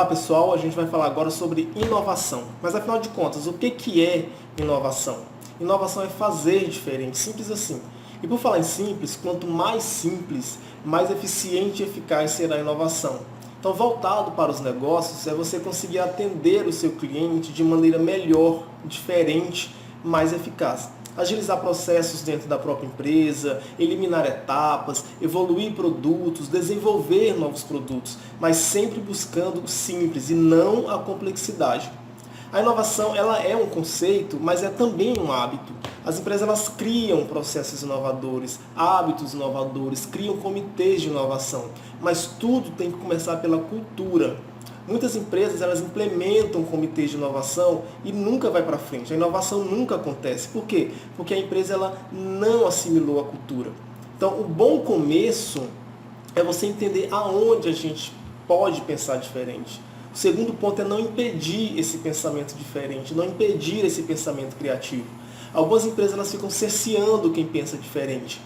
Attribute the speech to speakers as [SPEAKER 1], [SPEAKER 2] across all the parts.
[SPEAKER 1] Olá pessoal, a gente vai falar agora sobre inovação. Mas afinal de contas, o que é inovação? Inovação é fazer diferente, simples assim. E por falar em simples, quanto mais simples, mais eficiente e eficaz será a inovação. Então, voltado para os negócios, é você conseguir atender o seu cliente de maneira melhor, diferente, mais eficaz. Agilizar processos dentro da própria empresa, eliminar etapas, evoluir produtos, desenvolver novos produtos, mas sempre buscando o simples e não a complexidade. A inovação ela é um conceito, mas é também um hábito. As empresas elas criam processos inovadores, hábitos inovadores, criam comitês de inovação, mas tudo tem que começar pela cultura. Muitas empresas elas implementam comitês de inovação e nunca vai para frente. A inovação nunca acontece. Por quê? Porque a empresa ela não assimilou a cultura. Então, o bom começo é você entender aonde a gente pode pensar diferente. O segundo ponto é não impedir esse pensamento diferente, não impedir esse pensamento criativo. Algumas empresas elas ficam cerceando quem pensa diferente.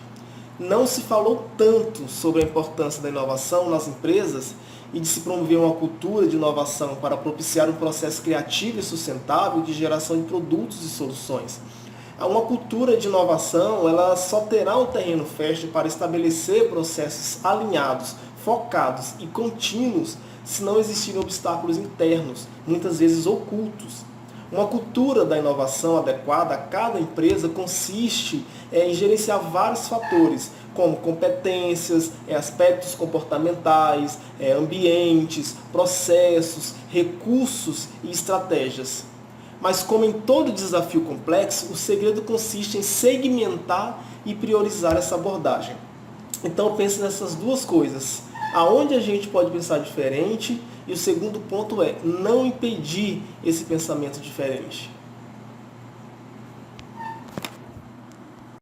[SPEAKER 1] Não se falou tanto sobre a importância da inovação nas empresas e de se promover uma cultura de inovação para propiciar um processo criativo e sustentável de geração de produtos e soluções. Uma cultura de inovação ela só terá um terreno fértil para estabelecer processos alinhados, focados e contínuos se não existirem obstáculos internos, muitas vezes ocultos. Uma cultura da inovação adequada a cada empresa consiste em gerenciar vários fatores, como competências, aspectos comportamentais, ambientes, processos, recursos e estratégias. Mas como em todo desafio complexo, o segredo consiste em segmentar e priorizar essa abordagem. Então pense nessas duas coisas. Aonde a gente pode pensar diferente e o segundo ponto é não impedir esse pensamento diferente.